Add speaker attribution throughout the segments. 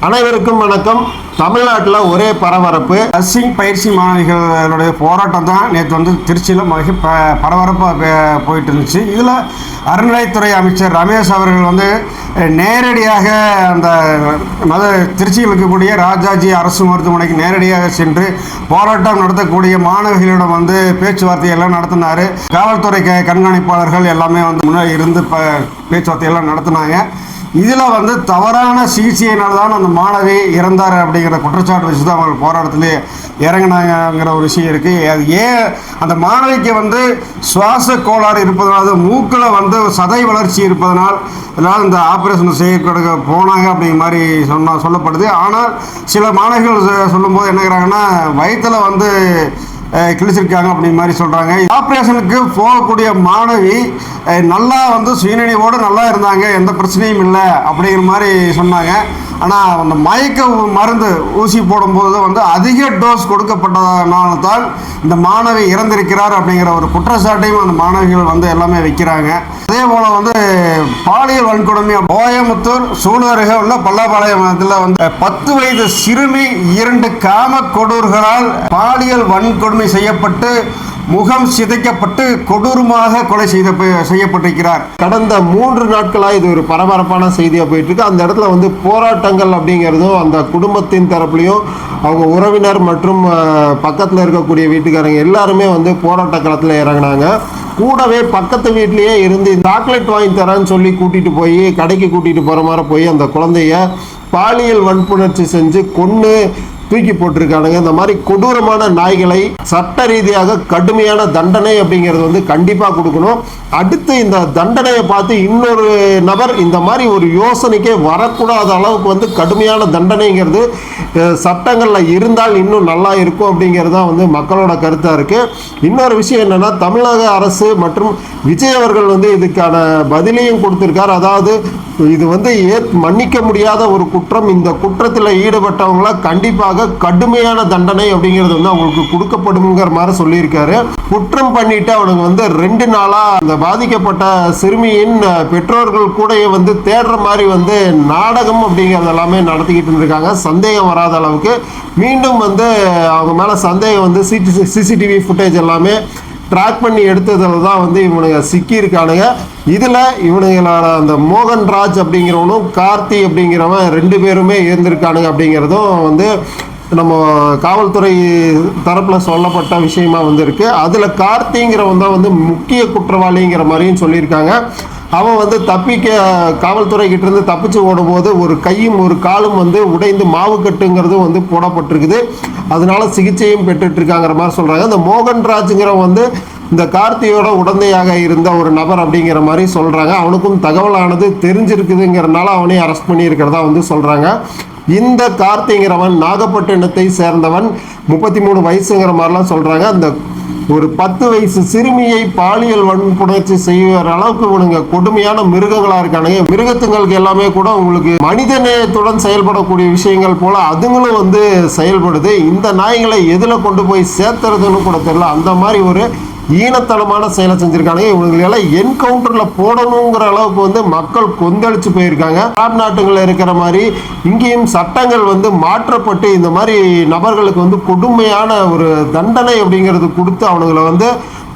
Speaker 1: அனைவருக்கும் வணக்கம். தமிழ்நாட்டில் ஒரே பரபரப்பு. நர்சிங் பயிற்சி மாணவிகளுடைய போராட்டம் தான் நேற்று வந்து திருச்சியில் பரபரப்பாக போயிட்டு இருந்துச்சு. இதில் அறநிலையத்துறை அமைச்சர் ரமேஷ் அவர்கள் வந்து நேரடியாக அந்த திருச்சியில் இருக்கக்கூடிய ராஜாஜி அரசு மருத்துவமனைக்கு நேரடியாக சென்று போராட்டம் நடத்தக்கூடிய மாணவிகளிடம் வந்து பேச்சுவார்த்தையெல்லாம் நடத்தினார். காவல்துறை கண்காணிப்பாளர்கள் எல்லாமே வந்து முன்னாடி இருந்து பேச்சுவார்த்தையெல்லாம் நடத்தினாங்க. இதில் வந்து தவறான சிகிச்சையினால் தான் அந்த மாணவி இறந்தார் அப்படிங்கிற குற்றச்சாட்டு வச்சு தான் அவங்க போராட்டத்திலே இறங்கினாங்கிற ஒரு விஷயம் இருக்குது. அது ஏன் அந்த மாணவிக்கு வந்து சுவாச கோளாறு இருப்பதனால, மூக்கில் வந்து சதை வளர்ச்சி இருப்பதனால் அதனால் இந்த ஆப்ரேஷன் செய்ய போனாங்க அப்படிங்கிற மாதிரி சொல்லப்படுது. ஆனால் சில மாணவிகள் சொல்லும்போது என்னங்கிறாங்கன்னா, வயிற்றில் வந்து கிழிச்சிருக்காங்க அப்படிங்கிற மாதிரி சொல்கிறாங்க. ஆப்ரேஷனுக்கு போகக்கூடிய மாணவி நல்லா வந்து சுயநினைவோடு நல்லா இருந்தாங்க, எந்த பிரச்சனையும் இல்லை அப்படிங்கிற மாதிரி சொன்னாங்க. ஆனால் அந்த மயக்க மருந்து ஊசி போடும்போது வந்து அதிக டோஸ் கொடுக்கப்பட்டதனால தான் இந்த மாணவி இறந்திருக்கிறார் அப்படிங்கிற ஒரு குற்றச்சாட்டையும் அந்த மாணவிகள் வந்து எல்லாமே வைக்கிறாங்க. அதே போல் வந்து பாலியல் வன்கொடுமை கோயமுத்தூர் சூழருகே உள்ள பல்லாபாளையத்தில் வந்து 10 வயது சிறுமி 2 காம கொடூர்களால் பாலியல் வன்கொடுமை செய்யப்பட்டு முகம் சிதைக்கப்பட்டு கொடூரமாக கொலை செய்யப்பட்டிருக்கிறார். கடந்த 3 நாட்களாக இது ஒரு பரபரப்பான செய்தியாக போயிட்டு இருக்கு. அந்த இடத்துல வந்து போராட்டங்கள் அப்படிங்கிறதும் அந்த குடும்பத்தின் தரப்புலையும் அவங்க உறவினர் மற்றும் பக்கத்தில் இருக்கக்கூடிய வீட்டுக்காரங்க எல்லாருமே வந்து போராட்ட களத்தில் இறங்கினாங்க. கூடவே பக்கத்து வீட்லேயே இருந்து சாக்லேட் வாங்கி தரேன்னு சொல்லி கூட்டிகிட்டு போய் கடைக்கு கூட்டிகிட்டு போகிற மாதிரி போய் அந்த குழந்தைய பாலியல் வன்புணர்ச்சி செஞ்சு கொன்று தூக்கி போட்டிருக்கானுங்க. இந்த மாதிரி கொடூரமான நாய்களை சட்ட ரீதியாக கடுமையான தண்டனை அப்படிங்கிறது வந்து கண்டிப்பாக கொடுக்கணும். அடுத்து இந்த தண்டனையை பார்த்து இன்னொரு நபர் இந்த மாதிரி ஒரு யோசனைக்கே வரக்கூடாத அளவுக்கு வந்து கடுமையான தண்டனைங்கிறது சட்டங்களில் இருந்தால் இன்னும் நல்லா இருக்கும் அப்படிங்கிறது தான் வந்து மக்களோட கருத்தாக இருக்குது. இன்னொரு விஷயம் என்னென்னா, தமிழக அரசு மற்றும் விஜய் அவர்கள் வந்து இதுக்கான பதிலையும் கொடுத்துருக்கார். அதாவது இது வந்து மன்னிக்க முடியாத ஒரு குற்றம், இந்த குற்றத்தில் ஈடுபட்டவங்கள கண்டிப்பாக கடுமையான தண்டனை அப்படிங்கிறது வந்து அவங்களுக்கு கொடுக்கப்படுங்கிற மாதிரி சொல்லியிருக்காரு. குற்றம் பண்ணிட்டு அவனுக்கு வந்து 2 நாளாக அந்த பாதிக்கப்பட்ட சிறுமியின் பெற்றோர்கள் கூட வந்து தேடுற மாதிரி வந்து நாடகம் அப்படிங்கிறது எல்லாமே நடத்திக்கிட்டு இருந்திருக்காங்க. சந்தேகம் வராத அளவுக்கு மீண்டும் வந்து அவங்க மேலே சந்தேகம் வந்து சிசிடிவி ஃபுட்டேஜ் எல்லாமே ட்ராக் பண்ணி எடுத்ததில் தான் வந்து இவனுங்க சிக்கியிருக்கானுங்க. இதில் இவனுங்களோட அந்த மோகன்ராஜ் அப்படிங்கிறவனும் கார்த்தி அப்படிங்கிறவன் 2 பேருமே இருந்திருக்கானுங்க அப்படிங்கிறதும் வந்து நம்ம காவல்துறை தரப்பில் சொல்லப்பட்ட விஷயமா வந்திருக்கு. அதில் கார்த்திங்கிறவன் தான் வந்து முக்கிய குற்றவாளிங்கிற மாதிரியும் சொல்லியிருக்காங்க. அவன் வந்து காவல்துறை கிட்டேருந்து தப்பிச்சு ஓடும்போது ஒரு கையும் ஒரு காலும் வந்து உடைந்து மாவு கட்டுங்கிறதும் வந்து போடப்பட்டிருக்குது. அதனால சிகிச்சையும் பெற்றுட்ருக்காங்கிற மாதிரி சொல்கிறாங்க. இந்த மோகன்ராஜுங்கிறவன் வந்து இந்த கார்த்தியோட உடந்தையாக இருந்த ஒரு நபர் அப்படிங்கிற மாதிரி சொல்கிறாங்க. அவனுக்கும் தகவலானது தெரிஞ்சிருக்குதுங்கிறனால அவனையும் அரெஸ்ட் பண்ணியிருக்கிறதா வந்து சொல்கிறாங்க. இந்த கார்த்திங்கிறவன் நாகப்பட்டினத்தை சேர்ந்தவன், 33 வயசுங்கிற மாதிரிலாம் சொல்கிறாங்க. அந்த ஒரு 10 வயசு சிறுமியை பாலியல் வன்புணர்ச்சி செய்கிற அளவுக்கு இவனுங்க கொடுமையான மிருகங்களாக இருக்கானுங்க. மிருகத்துங்களுக்கு எல்லாமே கூட உங்களுக்கு மனித நேயத்துடன் செயல்படக்கூடிய விஷயங்கள் போல அதுங்களும் வந்து செயல்படுது. இந்த நாய்களை எதில் கொண்டு போய் சேர்த்துறதுன்னு கூட தெரியல. அந்த மாதிரி ஒரு ஈனத்தனமான செயலை செஞ்சுருக்காங்க. இவங்களெல்லாம் என்கவுண்டரில் போடணுங்கிற அளவுக்கு வந்து மக்கள் கொந்தளிச்சு போயிருக்காங்க. அரபு நாட்டுகளில் இருக்கிற மாதிரி இங்கேயும் சட்டங்கள் வந்து மாற்றப்பட்டு இந்த மாதிரி நபர்களுக்கு வந்து கொடுமையான ஒரு தண்டனை அப்படிங்கிறது கொடுத்து அவனுங்களை வந்து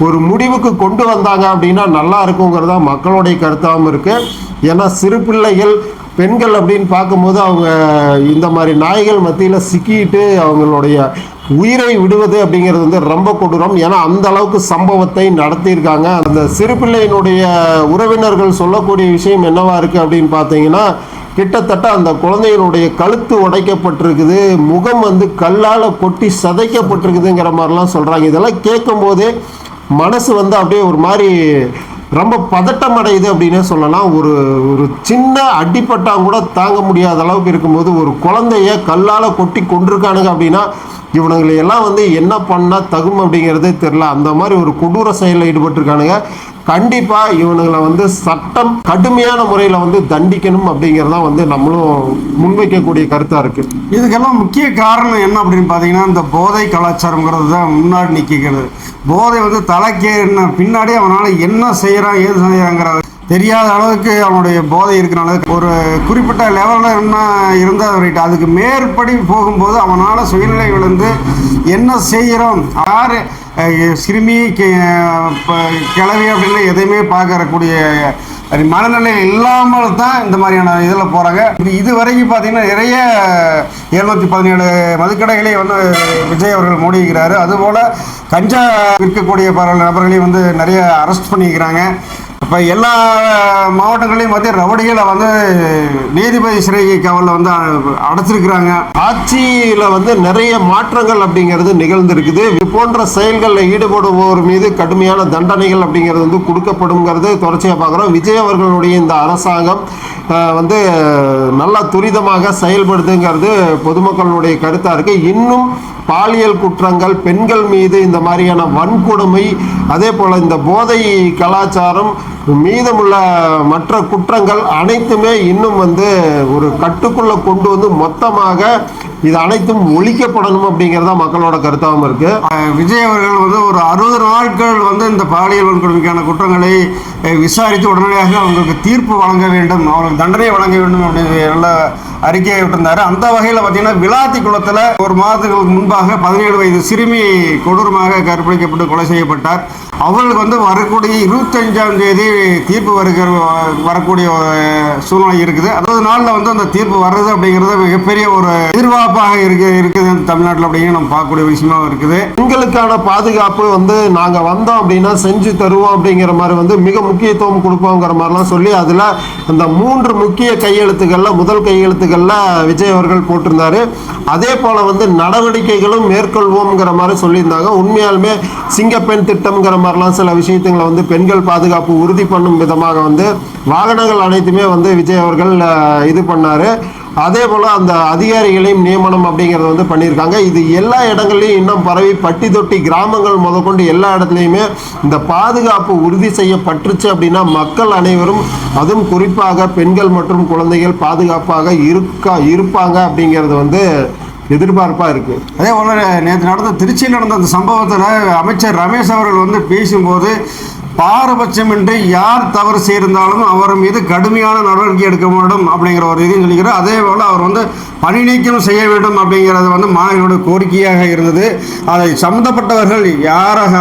Speaker 1: ஒரு முடிவுக்கு கொண்டு வந்தாங்க அப்படின்னா நல்லா இருக்குங்கிறதா மக்களுடைய கருத்தாகவும் இருக்குது. ஏன்னா சிறு பிள்ளைகள் பெண்கள் அப்படின்னு பார்க்கும்போது அவங்க இந்த மாதிரி நாய்கள் மத்தியில் சிக்கிட்டு அவங்களுடைய உயிரை விடுவது அப்படிங்கிறது வந்து ரொம்ப கொடூரம். ஏன்னா அந்த அளவுக்கு சம்பவத்தை நடத்தியிருக்காங்க. அந்த சிறு பிள்ளையினுடைய உறவினர்கள் சொல்லக்கூடிய விஷயம் என்னவா இருக்குது அப்படின்னு பார்த்தீங்கன்னா, கிட்டத்தட்ட அந்த குழந்தையினுடைய கழுத்து உடைக்கப்பட்டிருக்குது, முகம் வந்து கல்லால் கொட்டி சதைக்கப்பட்டிருக்குதுங்கிற மாதிரிலாம் சொல்கிறாங்க. இதெல்லாம் கேட்கும் போதே மனசு வந்து அப்படியே ஒரு மாதிரி ரொம்ப பதட்டம் அடையுது அப்படின்னே சொல்லலாம். ஒரு சின்ன அடிப்பட்டால் கூட தாங்க முடியாத அளவுக்கு இருக்கும்போது ஒரு குழந்தைய கல்லால் கொட்டி கொண்டிருக்கானுங்க அப்படின்னா இவனுங்களை எல்லாம் வந்து என்ன பண்ணால் தகும் அப்படிங்கிறதே தெரில. அந்த மாதிரி ஒரு கொடூர செயலில் ஈடுபட்டிருக்கானுங்க. கண்டிப்பாக இவனுங்களை வந்து சட்டம் கடுமையான முறையில் வந்து தண்டிக்கணும் அப்படிங்கிறதான் வந்து நம்மளும் முன்வைக்கக்கூடிய கருத்தாக இருக்குது.
Speaker 2: இதுக்கெல்லாம் முக்கிய காரணம் என்ன அப்படின்னு பார்த்தீங்கன்னா, இந்த போதை கலாச்சாரங்கிறது தான் முன்னாடி நிற்கிறது. போதை வந்து தலைக்கேறின பின்னாடி அவனால் என்ன செய்கிறான் ஏது செய்கிறாங்கிற
Speaker 1: தெரியாத அளவுக்கு அவனுடைய போதை இருக்கிறனால ஒரு குறிப்பிட்ட லெவலில் என்ன இருந்தால் ரைட், அதுக்கு மேற்படி போகும்போது அவனால் சுயநிலை விழுந்து என்ன செய்கிறோம், யார் சிறுமி கிளவி அப்படின்னு எதையுமே பார்க்கறக்கூடிய மனநிலை இல்லாமல் தான் இந்த மாதிரியான இதில் போகிறாங்க. இது வரைக்கும் பார்த்தீங்கன்னா நிறைய 717 மதுக்கடைகளை வந்து விஜய் அவர்கள் மூடிக்கிறாரு. அதுபோல் கஞ்சா விற்கக்கூடிய பல நபர்களையும் வந்து நிறைய அரெஸ்ட் பண்ணிக்கிறாங்க. இப்போ எல்லா மாவட்டங்களையும் வந்து ரவுடிகளை வந்து நீதிபதி சிறை காவலில் வந்து அடைச்சிருக்கிறாங்க.
Speaker 3: ஆட்சியில் வந்து நிறைய மாற்றங்கள் அப்படிங்கிறது நிகழ்ந்திருக்குது. இது போன்ற செயல்களில் ஈடுபடுவோர் மீது கடுமையான தண்டனைகள் அப்படிங்கிறது வந்து கொடுக்கப்படுங்கிறது தொடர்ச்சியாக பார்க்குறோம். விஜய் அவர்களுடைய இந்த அரசாங்கம் வந்து நல்லா துரிதமாக செயல்படுதுங்கிறது பொதுமக்களுடைய கருத்தாக இருக்குது. இன்னும் பாலியல் குற்றங்கள், பெண்கள் மீது இந்த மாதிரியான வன்கொடுமை, அதே போல் இந்த போதை கலாச்சாரம், மீதமுள்ள மற்ற குற்றங்கள் அனைத்துமே இன்னும் வந்து ஒரு கட்டுக்குள்ளே கொண்டு வந்து மொத்தமாக இது அனைத்தும் ஒழிக்கப்படணும் அப்படிங்கிறதா மக்களோட கருத்தாகவும் இருக்கு.
Speaker 1: விஜய் அவர்கள் வந்து ஒரு 60 நாட்கள் வந்து இந்த பாலியல் வன்கொடுமைக்கான குற்றங்களை விசாரித்து உடனடியாக அவங்களுக்கு தீர்ப்பு வழங்க வேண்டும், அவங்களுக்கு தண்டனை வழங்க வேண்டும் அப்படின்னு நல்ல அறிக்கையை விட்டிருந்தாரு. அந்த வகையில் பார்த்தீங்கன்னா விளாத்திக்குளத்தில் ஒரு மாதத்துக்கு முன்பாக 17 வயது சிறுமி கொடூரமாக கற்பழிக்கப்பட்டு கொலை செய்யப்பட்டார். அவர்களுக்கு வந்து வரக்கூடிய 25ஆம் தேதி தீர்ப்பு வரக்கூடிய சூழ்நிலை இருக்குது. 60 நாளில் வந்து அந்த தீர்ப்பு வர்றது அப்படிங்கிறது மிகப்பெரிய ஒரு எதிர்பார்ப்பாக இருக்குது தமிழ்நாட்டில் அப்படிங்கிற நம்ம பார்க்கக்கூடிய விஷயமாக இருக்குது.
Speaker 3: பெண்களுக்கான பாதுகாப்பு வந்து நாங்கள் வந்தோம் அப்படின்னா செஞ்சு தருவோம் அப்படிங்கிற மாதிரி வந்து மிக முக்கியத்துவம் கொடுப்போங்கிற மாதிரிலாம் சொல்லி அதில் அந்த 3 முக்கிய கையெழுத்துக்களில் முதல் கையெழுத்துக்களில் விஜய் அவர்கள் போட்டிருந்தாரு. அதே போல் வந்து நடவடிக்கைகளும் மேற்கொள்வோம்ங்கிற மாதிரி சொல்லியிருந்தாங்க. உண்மையாலுமே சிங்கப்பெண் திட்டம்ங்கிற மாதிரிலாம் சில விஷயத்துங்களை வந்து பெண்கள் பாதுகாப்பு உறுதி பண்ணும் விதமாக வந்து வாகனங்கள் அனைத்துமே வந்து விஜய் அவர்கள் இது பண்ணார். அதே போல் அந்த அதிகாரிகளையும் நியமனம் அப்படிங்கிறத வந்து பண்ணியிருக்காங்க. இது எல்லா இடங்கள்லையும் இன்னும் பரவி பட்டி தொட்டி கிராமங்கள் முதற்கொண்டு எல்லா இடத்துலையுமே இந்த பாதுகாப்பு உறுதி செய்யப்பட்டுருச்சு அப்படின்னா மக்கள் அனைவரும், அதுவும் குறிப்பாக பெண்கள் மற்றும் குழந்தைகள் பாதுகாப்பாக இருப்பாங்க அப்படிங்கிறது வந்து எதிர்பார்ப்பாக இருக்குது.
Speaker 1: அதே போல் நேற்று நடந்த திருச்சியில் நடந்த அந்த சம்பவத்தில் அமைச்சர் ரமேஷ் அவர்கள் வந்து பேசும்போது பாரபட்சமின்றி யார் தவறு செய்திருந்தாலும் அவர் மீது கடுமையான நடவடிக்கை எடுக்க வேண்டும் அப்படிங்கிற ஒரு இதையும் சொல்லிக்கிறார். அதே போல் அவர் வந்து பணி நீக்கம் செய்ய வேண்டும் அப்படிங்கிறது வந்து மாணவர்களுடைய கோரிக்கையாக இருந்தது. அதை சம்மந்தப்பட்டவர்கள் யாராக,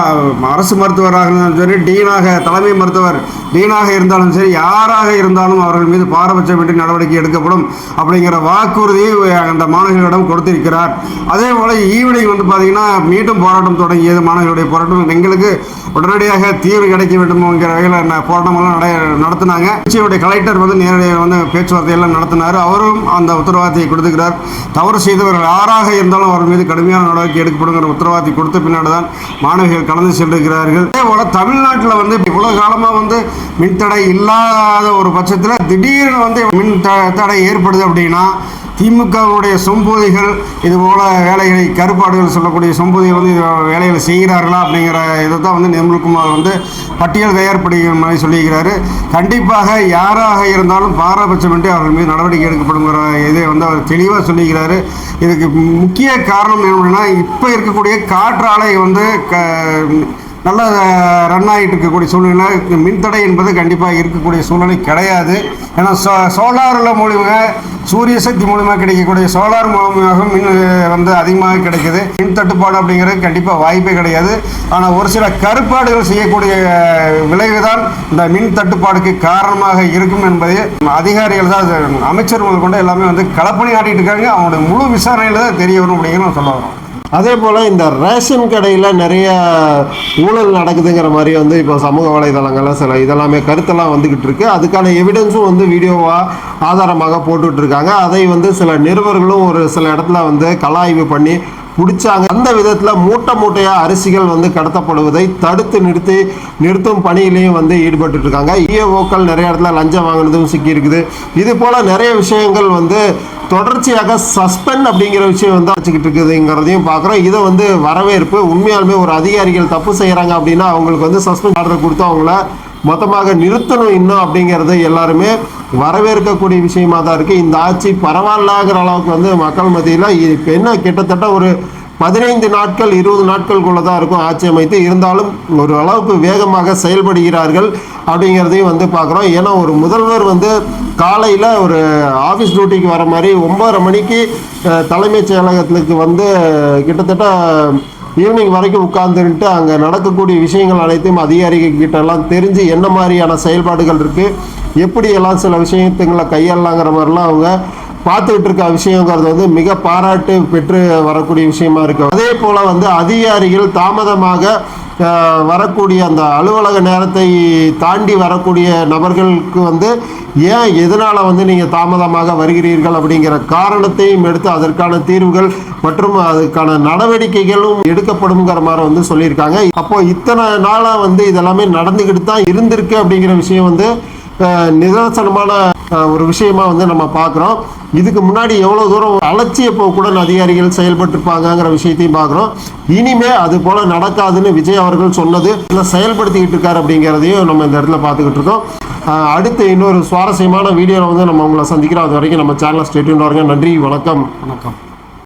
Speaker 1: அரசு மருத்துவராக இருந்தாலும் சரி, தலைமை மருத்துவர் டீனாக இருந்தாலும் சரி, யாராக இருந்தாலும் அவர்கள் மீது பாரபட்சமின்றி நடவடிக்கை எடுக்கப்படும் அப்படிங்கிற வாக்குறுதியை அந்த மாணவர்களிடம் கொடுத்திருக்கிறார். அதே போல் ஈவினிங் வந்து பார்த்தீங்கன்னா மீண்டும் போராட்டம் தொடங்கியது. மாணவர்களுடைய போராட்டம் எங்களுக்கு உடனடியாக தீர்வு கிடைக்க வேண்டும்ங்கிற வகையில் போராட்டமெல்லாம் நடத்தினாங்க. திருச்சியுடைய கலெக்டர் வந்து நேரடியாக வந்து பேச்சுவார்த்தையெல்லாம் நடத்தினார். அவரும் அந்த உத்தரவாதத்தை கொடுத்துக்கிறார். தவறு செய்தவர்கள் யாராக இருந்தாலும் அவர் மீது கடுமையான நடவடிக்கை எடுக்கப்படுங்கிற உத்தரவாதத்தை கொடுத்த பின்னாடி தான் மாணவிகள் கலந்து சென்றிருக்கிறார்கள். அதே போல் தமிழ்நாட்டில் வந்து இவ்வளோ காலமாக வந்து மின்தடை இல்லாத ஒரு பட்சத்தில் திடீர்னு வந்து மின் தடை ஏற்படுது அப்படின்னா திமுகவுடைய சொம்பூதிகள் இதுபோல் வேலைகளை, கருப்பாடுகள் சொல்லக்கூடிய சொம்பூதிகள் வந்து வேலைகளை செய்கிறார்களா அப்படிங்கிற இதை தான் வந்து நிர்மல்குமார் வந்து பட்டியல் தயார்படுகிற மாதிரி சொல்லியிருக்கிறாரு. கண்டிப்பாக யாராக இருந்தாலும் பாரபட்சமின்றி அவர்கள் மீது நடவடிக்கை எடுக்கப்படுங்கிற இதை வந்து அவர் தெளிவாக சொல்லியிருக்கிறாரு. இதுக்கு முக்கிய காரணம் என்னன்னா, இப்போ இருக்கக்கூடிய காற்றாலை வந்து நல்ல ரன் ஆகிட்டு இருக்கக்கூடிய சூழ்நிலை, மின்தடை என்பது கண்டிப்பாக இருக்கக்கூடிய சூழ்நிலை கிடையாது. ஏன்னா சோலாரில் மூலியமாக, சூரிய சக்தி மூலியமாக கிடைக்கக்கூடிய சோலார் மூலமாக மின் வந்து அதிகமாக கிடைக்குது. மின் தட்டுப்பாடு அப்படிங்கிறது கண்டிப்பாக வாய்ப்பே கிடையாது. ஆனால் ஒரு சில கருப்பாடுகள் செய்யக்கூடிய விளைவு தான் இந்த மின் தட்டுப்பாடுக்கு காரணமாக இருக்கும் என்பதை அதிகாரிகள் தான், அமைச்சர் முதல் கொண்டு எல்லாமே வந்து களப்பணி ஆட்டிகிட்டு இருக்காங்க. அவங்களுடைய முழு விசாரணையில் தான் தெரிய வரும் அப்படிங்கிறத சொல்ல வரோம்.
Speaker 3: அதே போல் இந்த ரேஷன் கடையில் நிறைய ஊழல் நடக்குதுங்கிற மாதிரி வந்து இப்போ சமூக வலைதளங்களில் சில இதெல்லாமே கருத்தெல்லாம் வந்துக்கிட்டு இருக்கு. அதுக்கான எவிடன்ஸும் வந்து வீடியோவாக ஆதாரமாக போட்டுட்ருக்காங்க. அதை வந்து சில நிருபர்களும் ஒரு சில இடத்துல வந்து கலாய்வு பண்ணி பிடிச்சாங்க. அந்த விதத்தில் மூட்டையாக அரிசிகள் வந்து கடத்தப்படுவதை தடுத்து நிறுத்தும் பணியிலையும் வந்து ஈடுபட்டு இருக்காங்க. இஏஓக்கள் நிறைய இடத்துல லஞ்சம் வாங்கினதும் சிக்கி இருக்குது. இது போல் நிறைய விஷயங்கள் வந்து தொடர்ச்சியாக சஸ்பெண்ட் அப்படிங்கிற விஷயம் வந்து வச்சுக்கிட்டு இருக்குதுங்கிறதையும் பார்க்குறோம். இதை வந்து வரவேற்பு. உண்மையாலுமே ஒரு அதிகாரிகள் தப்பு செய்கிறாங்க அப்படின்னா அவங்களுக்கு வந்து சஸ்பெண்ட் ஆர்டர் கொடுத்து அவங்கள மொத்தமாக நிறுத்தணும் இன்னும் அப்படிங்கிறது எல்லாருமே வரவேற்கக்கூடிய விஷயமா தான் இருக்குது. இந்த ஆட்சி பரவாயில்லங்கிற அளவுக்கு வந்து மக்கள் மத்தியில் இப்போ என்ன கிட்டத்தட்ட ஒரு 15 நாட்கள் 20 நாட்களுக்குள்ள தான் இருக்கும் ஆட்சி அமைத்து, இருந்தாலும் ஒரு அளவுக்கு வேகமாக செயல்படுகிறார்கள் அப்படிங்கிறதையும் வந்து பார்க்குறோம். ஏன்னா ஒரு முதல்வர் வந்து காலையில் ஒரு ஆஃபீஸ் டியூட்டிக்கு வர மாதிரி 9:30 மணிக்கு தலைமைச் செயலகத்துக்கு வந்து கிட்டத்தட்ட ஈவினிங் வரைக்கும் உட்கார்ந்துட்டு அங்கே நடக்கக்கூடிய விஷயங்கள் அனைத்தையும் அதிகாரிகிட்ட எல்லாம் தெரிஞ்சு என்ன மாதிரியான செயல்பாடுகள் இருக்குது, எப்படியெல்லாம் சில விஷயத்துங்களை கையாளலாங்கிற மாதிரிலாம் அவங்க பார்த்துக்கிட்டு இருக்க விஷயங்கிறது வந்து மிக பாராட்டு பெற்று வரக்கூடிய விஷயமா இருக்கு. அதே போல் வந்து அதிகாரிகள் தாமதமாக வரக்கூடிய அந்த அலுவலக நேரத்தை தாண்டி வரக்கூடிய நபர்களுக்கு வந்து ஏன் எதனால் வந்து நீங்கள் தாமதமாக வருகிறீர்கள் அப்படிங்கிற காரணத்தையும் எடுத்து அதற்கான தீர்வுகள் மற்றும் அதுக்கான நடவடிக்கைகளும் எடுக்கப்படுங்கிற மாதிரி வந்து சொல்லியிருக்காங்க. அப்போ இத்தனை நாளாக வந்து இதெல்லாமே நடந்துக்கிட்டு தான் இருந்திருக்கு அப்படிங்கிற விஷயம் வந்து நிதர்சனமான ஒரு விஷயமா வந்து நம்ம பார்க்குறோம். இதுக்கு முன்னாடி எவ்வளோ தூரம் அலட்சிய போக்குடன் அதிகாரிகள் செயல்பட்டுருப்பாங்கங்கிற விஷயத்தையும் பார்க்குறோம். இனிமே அது போல் நடக்காதுன்னு விஜய் அவர்கள் சொன்னது இல்லை செயல்படுத்திக்கிட்டு இருக்காரு அப்படிங்கிறதையும் நம்ம இந்த இடத்துல பார்த்துக்கிட்டு இருக்கோம். அடுத்து இன்னொரு சுவாரஸ்யமான வீடியோவில் வந்து நம்ம உங்களை சந்திக்கிறோம். அது வரைக்கும் நம்ம சேனலை ஸ்டே டியூன்ட் பாருங்க. நன்றி, வணக்கம்.